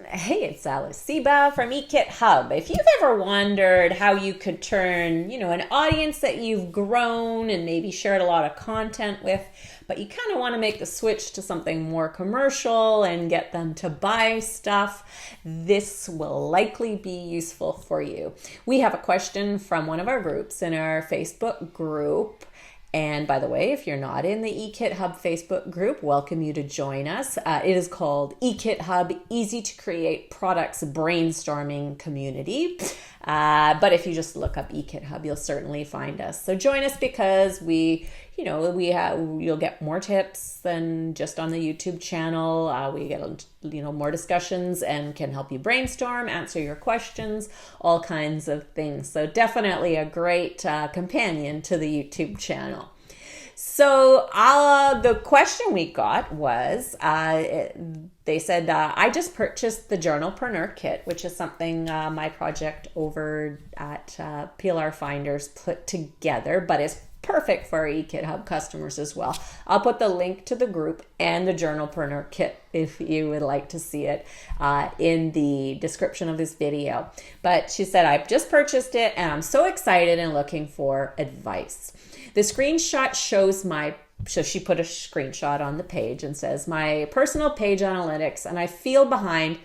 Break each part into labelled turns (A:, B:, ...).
A: Hey, it's Alice Seba from eKit Hub. If you've ever wondered how you could turn, an audience that you've grown and maybe shared a lot of content with, but you kind of want to make the switch to something more commercial and get them to buy stuff, this will likely be useful for you. We have a question from one of our groups in our Facebook group. And by the way, if you're not in the eKit Hub Facebook group, welcome you to join us. It is called eKit Hub Easy to Create Products Brainstorming Community. But if you just look up eKit Hub, you'll certainly find us. So join us because you'll get more tips than just on the YouTube channel. We get more discussions and can help you brainstorm, answer your questions, all kinds of things. So definitely a great companion to the YouTube channel. So the question we got was, they said, I just purchased the Journalpreneur Kit, which is something my project over at PLR Finders put together, but it's perfect for our eKit Hub customers as well. I'll put the link to the group and the Journalpreneur Kit if you would like to see it in the description of this video. But she said, I've just purchased it and I'm so excited and looking for advice. The screenshot shows so she put a screenshot on the page and says, my personal page analytics, and I feel behind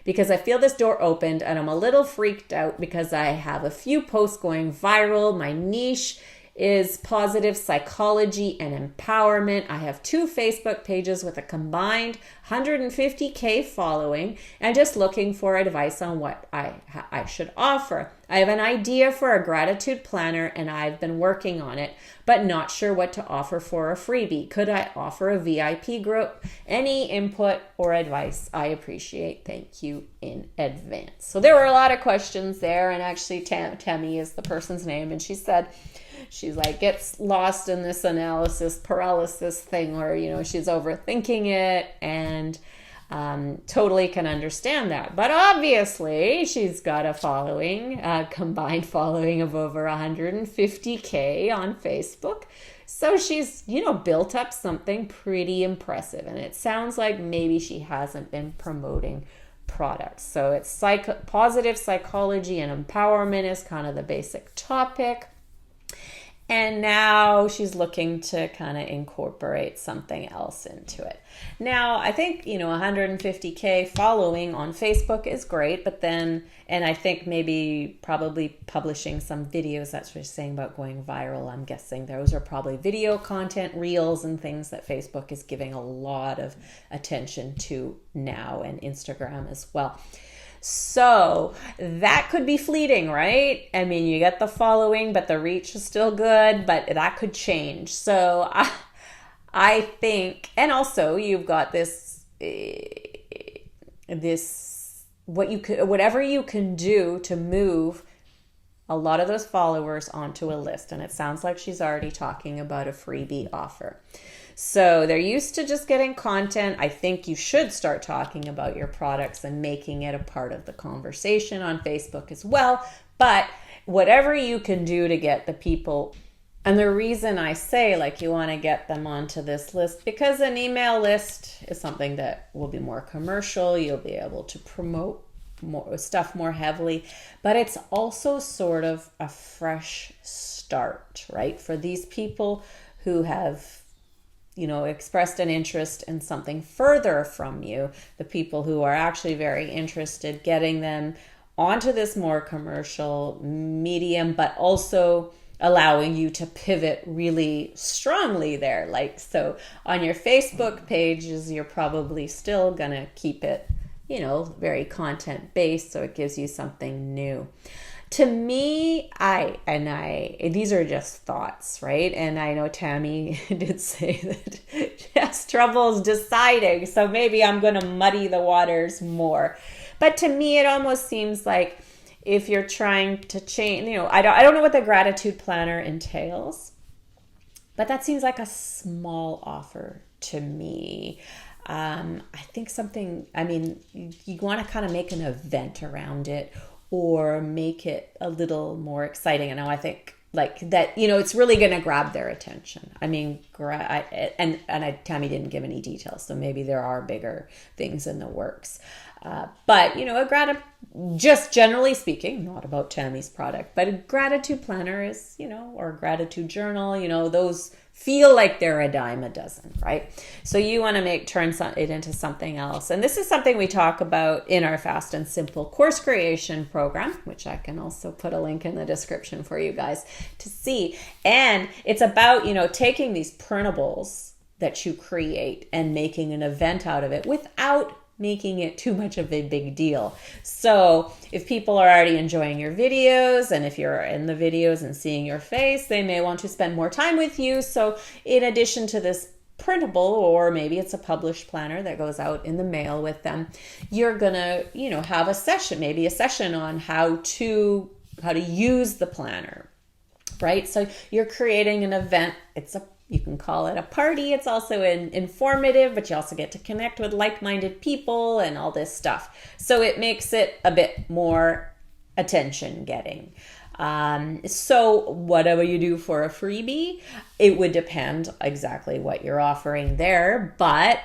A: because I feel this door opened and I'm a little freaked out because I have a few posts going viral. My niche is positive psychology and empowerment. I have 2 Facebook pages with a combined 150K following and just looking for advice on what I should offer. I have an idea for a gratitude planner and I've been working on it, but not sure what to offer for a freebie. Could I offer a VIP group? Any input or advice I appreciate. Thank you in advance. So there were a lot of questions there, and actually Tammy is the person's name, and she's like, gets lost in this analysis paralysis thing where, she's overthinking it and totally can understand that. But obviously she's got a following, combined following of over 150K on Facebook. So she's, built up something pretty impressive. And it sounds like maybe she hasn't been promoting products. So it's positive psychology and empowerment is kind of the basic topic. And now she's looking to kind of incorporate something else into it. Now, I think, 150K following on Facebook is great, but then, and I think probably publishing some videos, that's what she's saying about going viral. I'm guessing those are probably video content, reels, and things that Facebook is giving a lot of attention to now, and Instagram as well. So that could be fleeting, right? I mean, you get the following, but the reach is still good, but that could change. So I think, and also you've got whatever you can do to move a lot of those followers onto a list. And it sounds like she's already talking about a freebie offer. So they're used to just getting content. I think you should start talking about your products and making it a part of the conversation on Facebook as well. But whatever you can do to get the people, and the reason I say you want to get them onto this list, because an email list is something that will be more commercial. You'll be able to promote more heavily, but it's also sort of a fresh start, right? For these people who have expressed an interest in something further from you, the people who are actually very interested, getting them onto this more commercial medium, but also allowing you to pivot really strongly there. So on your Facebook pages, you're probably still going to keep it, very content based. So it gives you something new. To me, these are just thoughts, right? And I know Tammy did say that she has troubles deciding, so maybe I'm going to muddy the waters more. But to me, it almost seems like if you're trying to change, I don't know what the gratitude planner entails, but that seems like a small offer to me. I think you want to kind of make an event around it, or make it a little more exciting. And now I think that, it's really going to grab their attention. I mean, Tammy didn't give any details, so maybe there are bigger things in the works. But, just generally speaking, not about Tammy's product, but a gratitude planner is, or a gratitude journal, those feel like they're a dime a dozen, right? So you want to turn it into something else. And this is something we talk about in our Fast and Simple course creation program, which I can also put a link in the description for you guys to see. And it's about, taking these printables that you create and making an event out of it without making it too much of a big deal. So if people are already enjoying your videos, and if you're in the videos and seeing your face, they may want to spend more time with you. So in addition to this printable, or maybe it's a published planner that goes out in the mail with them, you're gonna, have a session on how to use the planner, right? So you're creating an event. You can call it a party. It's also informative, but you also get to connect with like-minded people and all this stuff. So it makes it a bit more attention-getting. So whatever you do for a freebie, it would depend exactly what you're offering there. But,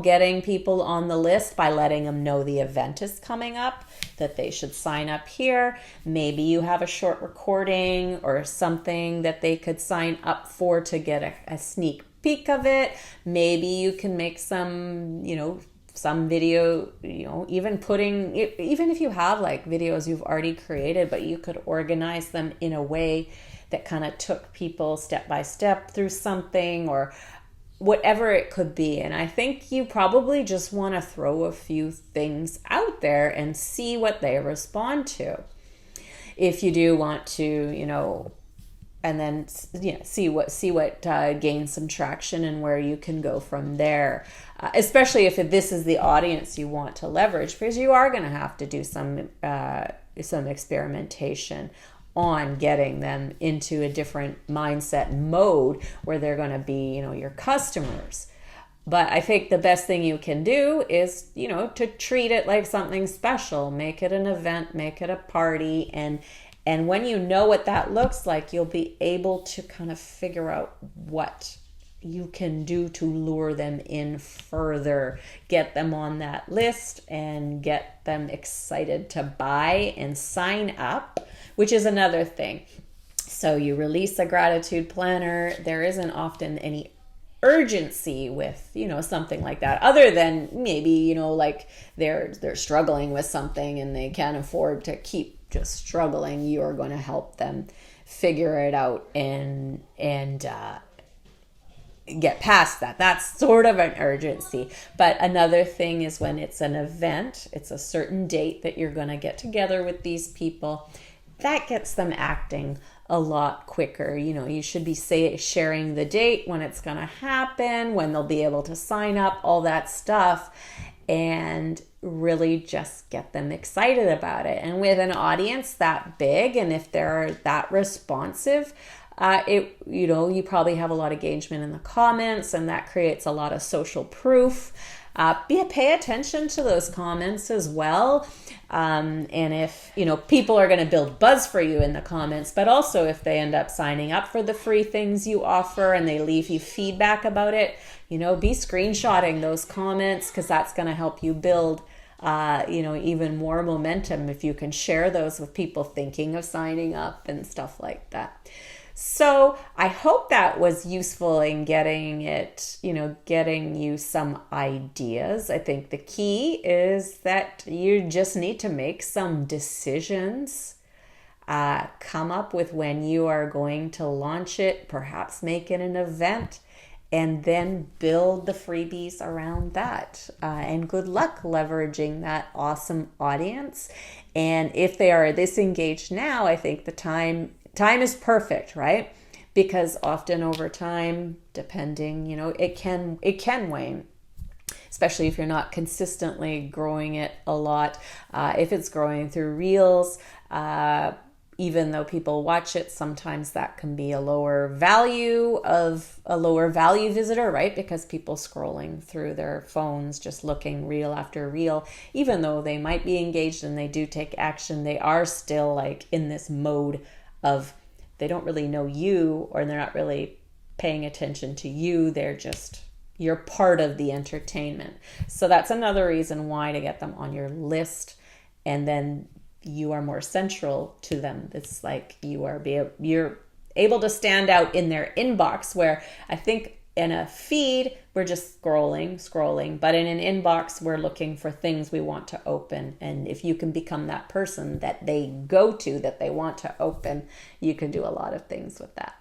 A: getting people on the list by letting them know the event is coming up, that they should sign up here. Maybe you have a short recording or something that they could sign up for to get a sneak peek of it. Maybe you can make some video, even if you have like videos you've already created, but you could organize them in a way that kind of took people step by step through something, or whatever it could be. And I think you probably just want to throw a few things out there and see what they respond to. If you do want to, and then see what gains some traction and where you can go from there. Especially if this is the audience you want to leverage, because you are going to have to do some experimentation on getting them into a different mindset mode where they're going to be, your customers. But I think the best thing you can do is, to treat it like something special, make it an event, make it a party. And when you know what that looks like, you'll be able to kind of figure out what you can do to lure them in further, get them on that list and get them excited to buy and sign up, which is another thing. So you release a gratitude planner. There isn't often any urgency with, something like that, other than maybe, like they're struggling with something and they can't afford to keep just struggling. You're going to help them figure it out and get past that. That's sort of an urgency. But another thing is when it's an event, it's a certain date that you're going to get together with these people. That gets them acting a lot quicker. You should be sharing the date, when it's going to happen, when they'll be able to sign up, all that stuff, and really just get them excited about it. And with an audience that big, and if they're that responsive, you probably have a lot of engagement in the comments, and that creates a lot of social proof. Pay attention to those comments as well. And if, people are going to build buzz for you in the comments, but also if they end up signing up for the free things you offer and they leave you feedback about it, be screenshotting those comments, because that's going to help you build, even more momentum if you can share those with people thinking of signing up and stuff like that. So I hope that was useful in getting you some ideas. I think the key is that you just need to make some decisions, come up with when you are going to launch it, perhaps make it an event, and then build the freebies around that. And good luck leveraging that awesome audience. And if they are this engaged now, I think the time is perfect, right? Because often over time, depending, it can wane, especially if you're not consistently growing it a lot. If it's growing through Reels, even though people watch it, sometimes that can be a lower value visitor, right? Because people scrolling through their phones, just looking reel after reel, even though they might be engaged and they do take action, they are still like in this mode of they don't really know you, or they're not really paying attention to you. They're just, You're part of the entertainment. So that's another reason why to get them on your list, and then you are more central to them. It's like you're able to stand out in their inbox, where I think in a feed we're just scrolling, but in an inbox we're looking for things we want to open. And if you can become that person that they go to, that they want to open, you can do a lot of things with that.